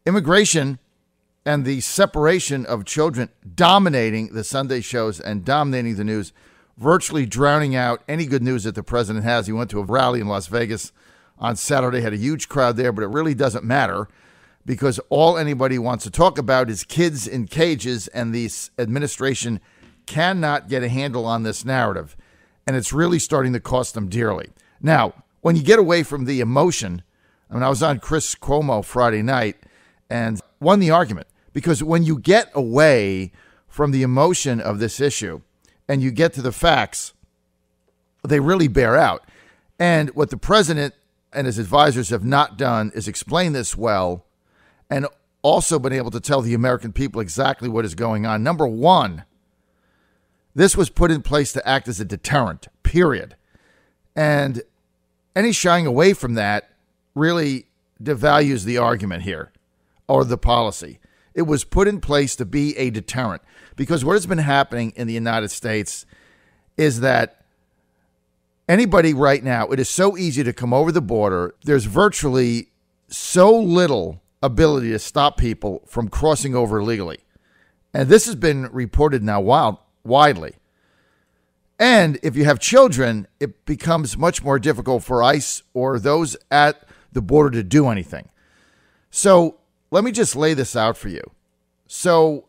Immigration and the separation of children dominating the Sunday shows and dominating the news, virtually drowning out any good news that the president has. He went to a rally in Las Vegas on Saturday, had a huge crowd there, but it really doesn't matter because all anybody wants to talk about is kids in cages, and the administration cannot get a handle on this narrative, and it's really starting to cost them dearly. Now, when you get away from the emotion, I was on Chris Cuomo Friday night and won the argument, because when you get away from the emotion of this issue and you get to the facts, they really bear out. And what the president and his advisors have not done is explain this well and also been able to tell the American people exactly what is going on. Number one, this was put in place to act as a deterrent, period. And any shying away from that really devalues the argument here or the policy. It was put in place to be a deterrent, because what has been happening in the United States is that anybody right now, it is so easy to come over the border. There's virtually so little ability to stop people from crossing over illegally. And this has been reported now widely. And if you have children, it becomes much more difficult for ICE or those at the border to do anything. So let me just lay this out for you. So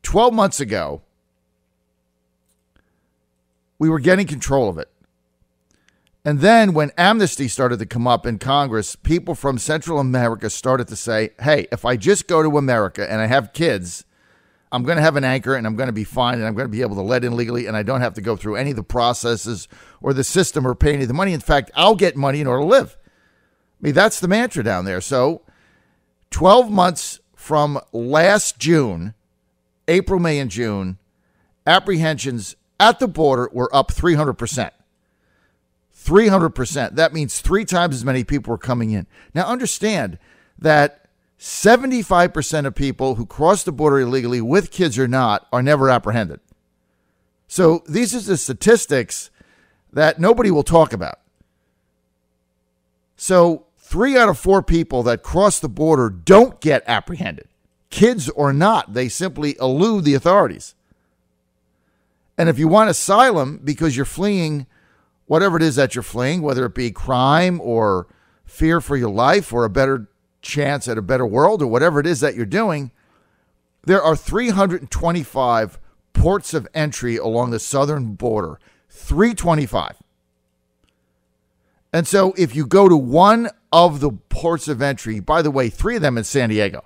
12 months ago, we were getting control of it. And then when amnesty started to come up in Congress, people from Central America started to say, hey, if I just go to America and I have kids, I'm going to have an anchor and I'm going to be fine and I'm going to be able to let in legally and I don't have to go through any of the processes or the system or pay any of the money. In fact, I'll get money in order to live. I mean, that's the mantra down there. So 12 months from last June, April, May, and June, apprehensions at the border were up 300%. 300%. That means 3 times as many people were coming in. Now, understand that 75% of people who cross the border illegally, with kids or not, are never apprehended. So these are the statistics that nobody will talk about. So 3 out of 4 people that cross the border don't get apprehended. Kids or not, they simply elude the authorities. And if you want asylum because you're fleeing whatever it is that you're fleeing, whether it be crime or fear for your life or a better chance at a better world or whatever it is that you're doing, there are 325 ports of entry along the southern border. 325. And so if you go to one of the ports of entry, by the way, 3 of them in San Diego.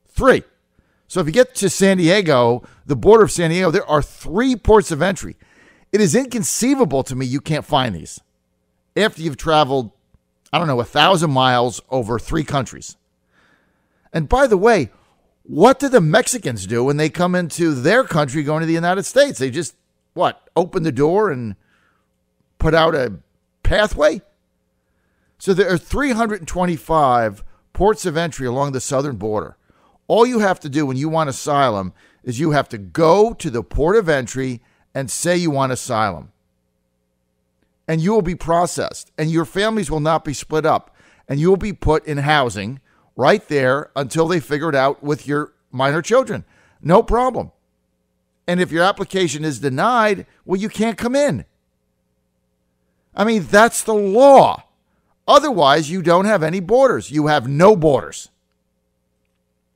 3. So if you get to San Diego, the border of San Diego, there are 3 ports of entry. It is inconceivable to me you can't find these after you've traveled, 1,000 miles over 3 countries. And by the way, what do the Mexicans do when they come into their country going to the United States? They just, open the door and put out a pathway? So there are 325 ports of entry along the southern border. All you have to do when you want asylum is you have to go to the port of entry and say you want asylum. And you will be processed, and your families will not be split up, and you will be put in housing right there until they figure it out with your minor children. No problem. And if your application is denied, well, you can't come in. I mean, that's the law. Otherwise, you don't have any borders. You have no borders,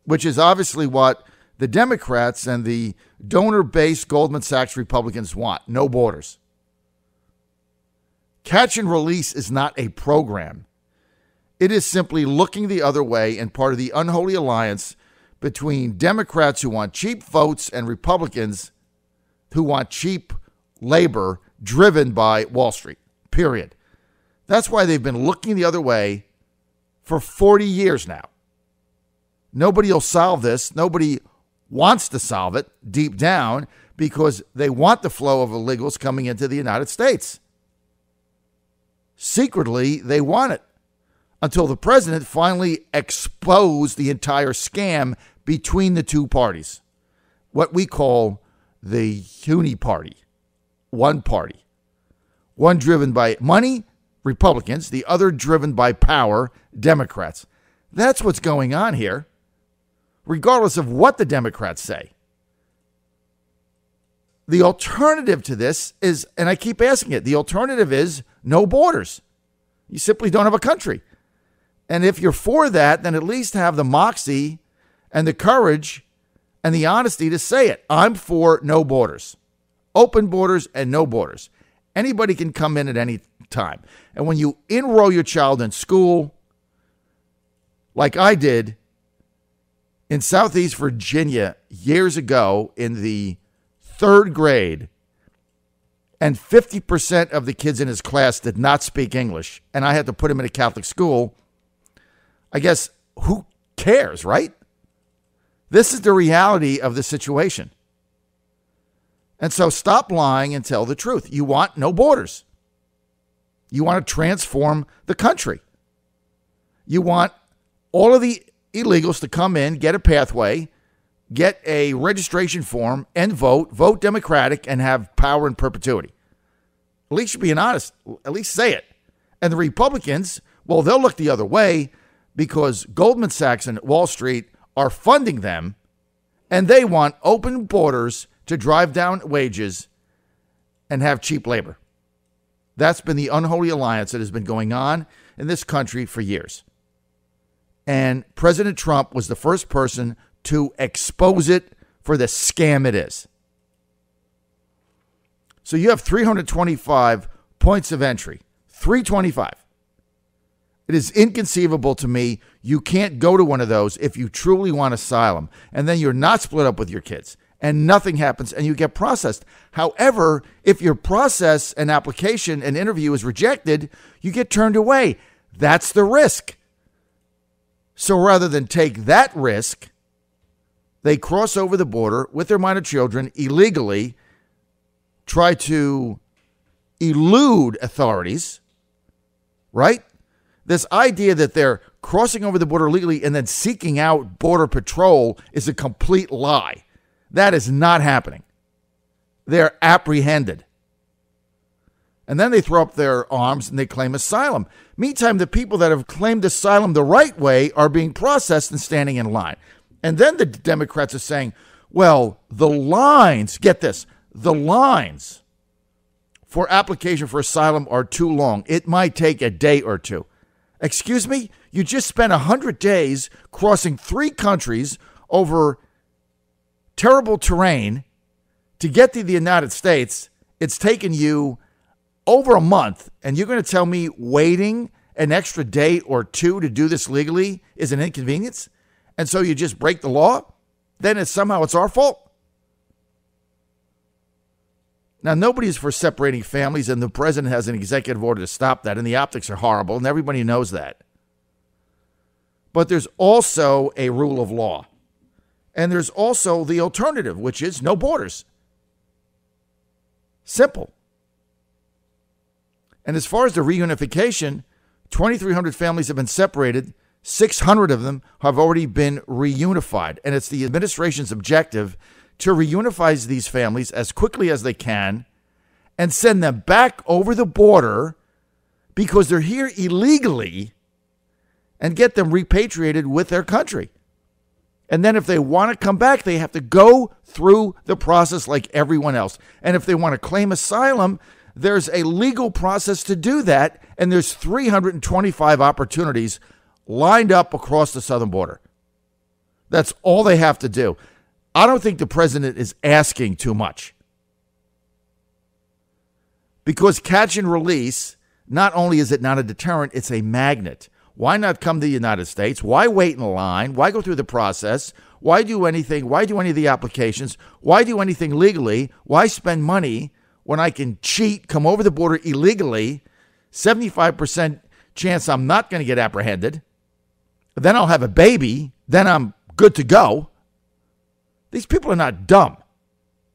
which is obviously what the Democrats and the donor-based Goldman Sachs Republicans want. No borders. Catch and release is not a program. It is simply looking the other way and part of the unholy alliance between Democrats who want cheap votes and Republicans who want cheap labor driven by Wall Street, period. That's why they've been looking the other way for 40 years now. Nobody will solve this. Nobody wants to solve it deep down because they want the flow of illegals coming into the United States. Secretly, they want it until the president finally exposed the entire scam between the two parties, what we call the uni party, one party, one driven by money, Republicans, the other driven by power, Democrats. That's what's going on here, regardless of what the Democrats say. The alternative to this is, and I keep asking it, the alternative is no borders. You simply don't have a country. And if you're for that, then at least have the moxie and the courage and the honesty to say it. I'm for no borders, open borders and no borders. Anybody can come in at any time. And when you enroll your child in school, like I did in Southeast Virginia years ago in the 3rd grade, and 50% of the kids in his class did not speak English, and I had to put him in a Catholic school, I guess who cares, right? This is the reality of the situation. And so stop lying and tell the truth. You want no borders. You want to transform the country. You want all of the illegals to come in, get a pathway, get a registration form, and vote Democratic, and have power in perpetuity. At least you're being honest. At least say it. And the Republicans, well, they'll look the other way because Goldman Sachs and Wall Street are funding them, and they want open borders to drive down wages and have cheap labor. That's been the unholy alliance that has been going on in this country for years. And President Trump was the first person to expose it for the scam it is. So you have 325 points of entry, 325. It is inconceivable to me you can't go to one of those if you truly want asylum, and then you're not split up with your kids, and nothing happens, and you get processed. However, if your process and application and interview is rejected, you get turned away. That's the risk. So rather than take that risk, they cross over the border with their minor children illegally, try to elude authorities, right? This idea that they're crossing over the border legally and then seeking out border patrol is a complete lie. That is not happening. They're apprehended. And then they throw up their arms and they claim asylum. Meantime, the people that have claimed asylum the right way are being processed and standing in line. And then the Democrats are saying, well, the lines, get this, the lines for application for asylum are too long. It might take a day or two. Excuse me? You just spent 100 days crossing 3 countries over terrible terrain to get to the United States. It's taken you over a month, and you're going to tell me waiting an extra day or 2 to do this legally is an inconvenience? And so you just break the law? Then it's our fault? Now, nobody is for separating families, and the president has an executive order to stop that, and the optics are horrible, and everybody knows that. But there's also a rule of law. And there's also the alternative, which is no borders. Simple. And as far as the reunification, 2,300 families have been separated. 600 of them have already been reunified. And it's the administration's objective to reunify these families as quickly as they can and send them back over the border because they're here illegally and get them repatriated with their country. And then if they want to come back, they have to go through the process like everyone else. And if they want to claim asylum, there's a legal process to do that. And there's 325 opportunities lined up across the southern border. That's all they have to do. I don't think the president is asking too much. Because catch and release, not only is it not a deterrent, it's a magnet. Why not come to the United States? Why wait in line? Why go through the process? Why do anything? Why do any of the applications? Why do anything legally? Why spend money when I can cheat, come over the border illegally, 75% chance I'm not going to get apprehended, then I'll have a baby, then I'm good to go. These people are not dumb,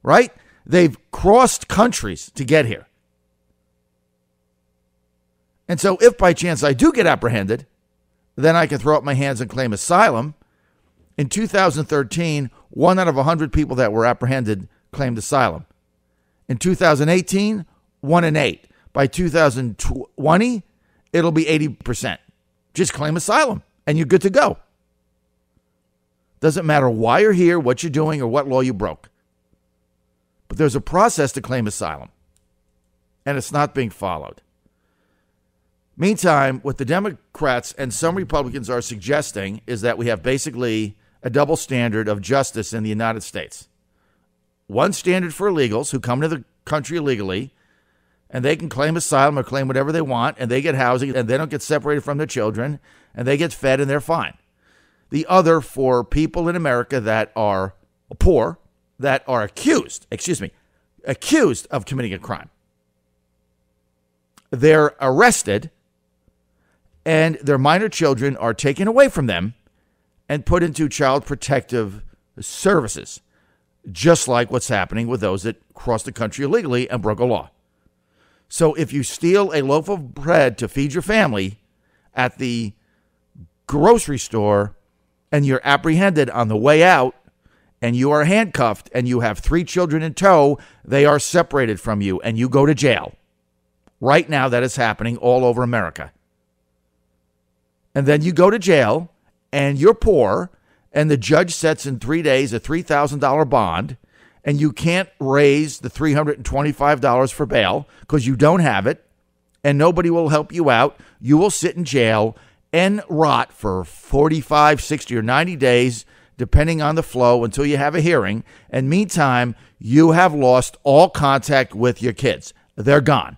right? They've crossed countries to get here. And so if by chance I do get apprehended, then I can throw up my hands and claim asylum. In 2013, 1 out of 100 people that were apprehended claimed asylum. In 2018, 1 in 8. By 2020, it'll be 80%. Just claim asylum and you're good to go. Doesn't matter why you're here, what you're doing, or what law you broke. But there's a process to claim asylum, and it's not being followed. Meantime, what the Democrats and some Republicans are suggesting is that we have basically a double standard of justice in the United States. One standard for illegals who come to the country illegally, and they can claim asylum or claim whatever they want, and they get housing, and they don't get separated from their children, and they get fed, and they're fine. The other for people in America that are poor, that are accused of committing a crime. They're arrested, and their minor children are taken away from them and put into child protective services, just like what's happening with those that cross the country illegally and broke a law. So if you steal a loaf of bread to feed your family at the grocery store and you're apprehended on the way out and you are handcuffed and you have 3 children in tow, they are separated from you and you go to jail. Right now, that is happening all over America. And then you go to jail and you're poor and the judge sets in 3 days a $3,000 bond and you can't raise the $325 for bail because you don't have it and nobody will help you out. You will sit in jail and rot for 45, 60, or 90 days, depending on the flow, until you have a hearing. And meantime, you have lost all contact with your kids. They're gone.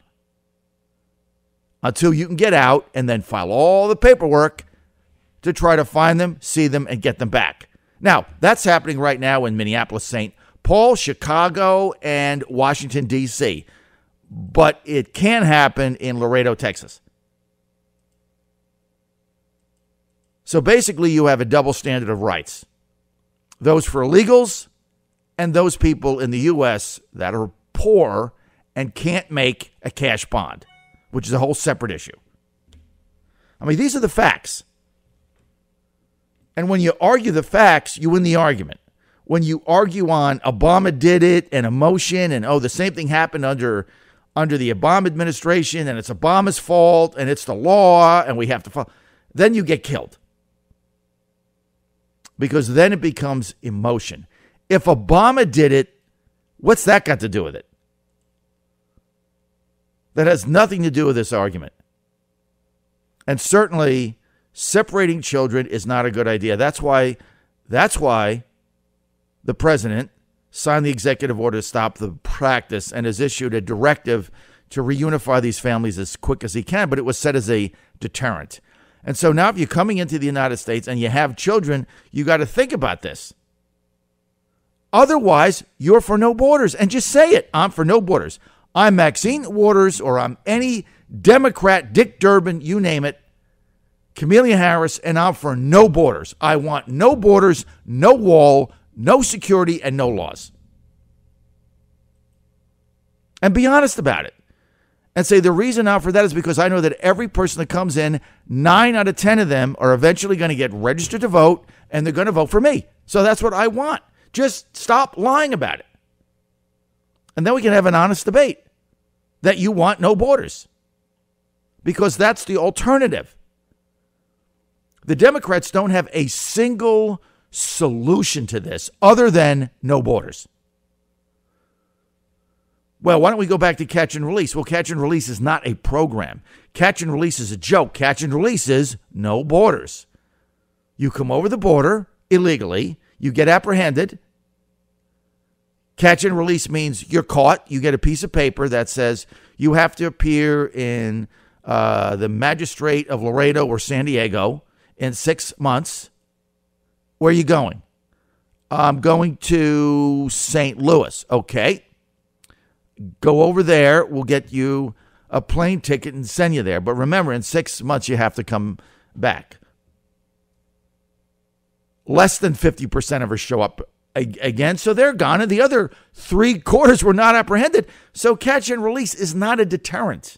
Until you can get out and then file all the paperwork to try to find them, see them, and get them back. Now, that's happening right now in Minneapolis, St. Paul, Chicago, and Washington, D.C. But it can happen in Laredo, Texas. So basically, you have a double standard of rights. Those for illegals and those people in the U.S. that are poor and can't make a cash bond, which is a whole separate issue. I mean, these are the facts. And when you argue the facts, you win the argument. When you argue on Obama did it and emotion and, the same thing happened under the Obama administration and it's Obama's fault and it's the law and we have to follow, then you get killed. Because then it becomes emotion. If Obama did it, what's that got to do with it? That has nothing to do with this argument. And certainly, separating children is not a good idea. That's why the president signed the executive order to stop the practice and has issued a directive to reunify these families as quick as he can, but it was set as a deterrent. And so now if you're coming into the United States and you have children, you got to think about this. Otherwise, you're for no borders. And just say it. I'm for no borders. I'm Maxine Waters or I'm any Democrat, Dick Durbin, you name it, Kamala Harris, and I'm for no borders. I want no borders, no wall, no security, and no laws. And be honest about it. And say the reason I'm for that is because I know that every person that comes in, 9 out of 10 of them are eventually going to get registered to vote, and they're going to vote for me. So that's what I want. Just stop lying about it. And then we can have an honest debate that you want no borders. Because that's the alternative. The Democrats don't have a single solution to this other than no borders. Well, why don't we go back to catch and release? Well, catch and release is not a program. Catch and release is a joke. Catch and release is no borders. You come over the border illegally. You get apprehended. Catch and release means you're caught. You get a piece of paper that says you have to appear in the magistrate of Laredo or San Diego in 6 months. Where are you going? I'm going to St. Louis. Okay. Go over there. We'll get you a plane ticket and send you there. But remember, in 6 months, you have to come back. Less than 50% of us show up again, so they're gone. And the other 3/4 were not apprehended. So catch and release is not a deterrent.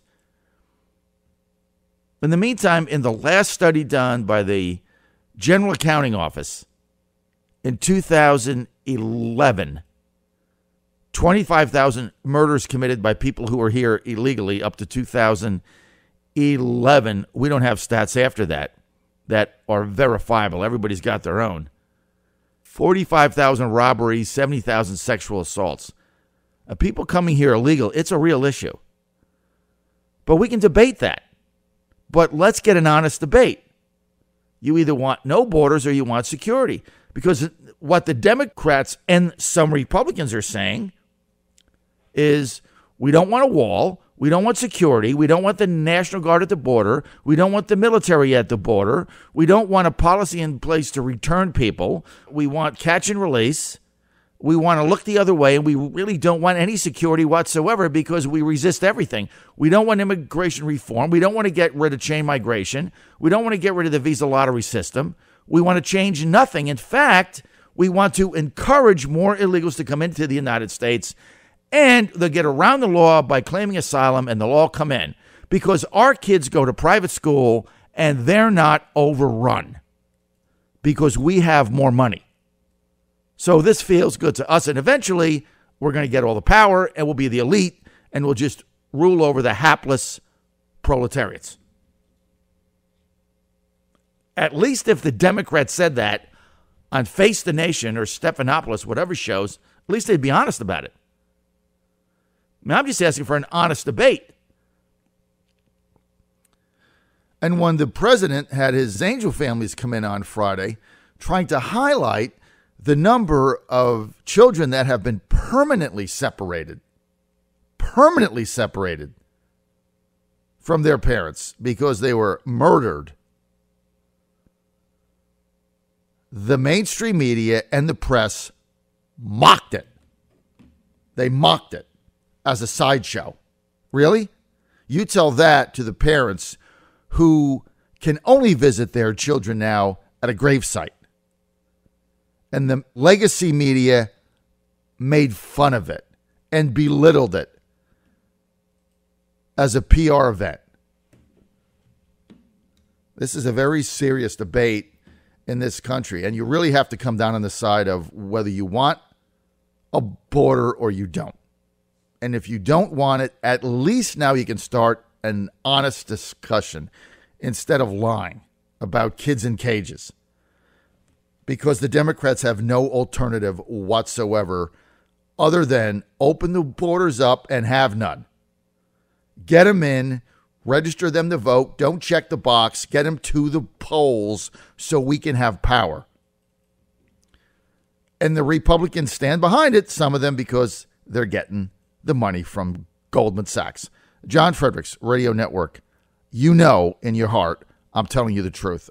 In the meantime, in the last study done by the General Accounting Office in 2011, 25,000 murders committed by people who were here illegally up to 2011. We don't have stats after that. that are verifiable. Everybody's got their own. 45,000 robberies, 70,000 sexual assaults. People coming here illegal, it's a real issue. But we can debate that. But let's get an honest debate. You either want no borders or you want security. Because what the Democrats and some Republicans are saying is we don't want a wall, we don't want security, we don't want the National Guard at the border, we don't want the military at the border, we don't want a policy in place to return people, we want catch and release, we want to look the other way, and we really don't want any security whatsoever because we resist everything. We don't want immigration reform, we don't want to get rid of chain migration, we don't want to get rid of the visa lottery system, we want to change nothing. In fact, we want to encourage more illegals to come into the United States, and they'll get around the law by claiming asylum, and they'll all come in because our kids go to private school and they're not overrun because we have more money. So this feels good to us, and eventually we're going to get all the power and we'll be the elite and we'll just rule over the hapless proletariats. At least if the Democrats said that on Face the Nation or Stephanopoulos, whatever shows, at least they'd be honest about it. I mean, I'm just asking for an honest debate. And when the president had his angel families come in on Friday, trying to highlight the number of children that have been permanently separated from their parents because they were murdered, the mainstream media and the press mocked it. They mocked it as a sideshow. Really? You tell that to the parents who can only visit their children now at a gravesite. And the legacy media made fun of it and belittled it as a PR event. This is a very serious debate in this country, and you really have to come down on the side of whether you want a border or you don't. And if you don't want it, at least now you can start an honest discussion instead of lying about kids in cages. Because the Democrats have no alternative whatsoever other than open the borders up and have none. Get them in, register them to vote, don't check the box, get them to the polls so we can have power. And the Republicans stand behind it, some of them because they're getting the money from Goldman Sachs. John Fredericks Radio Network. You know in your heart, I'm telling you the truth.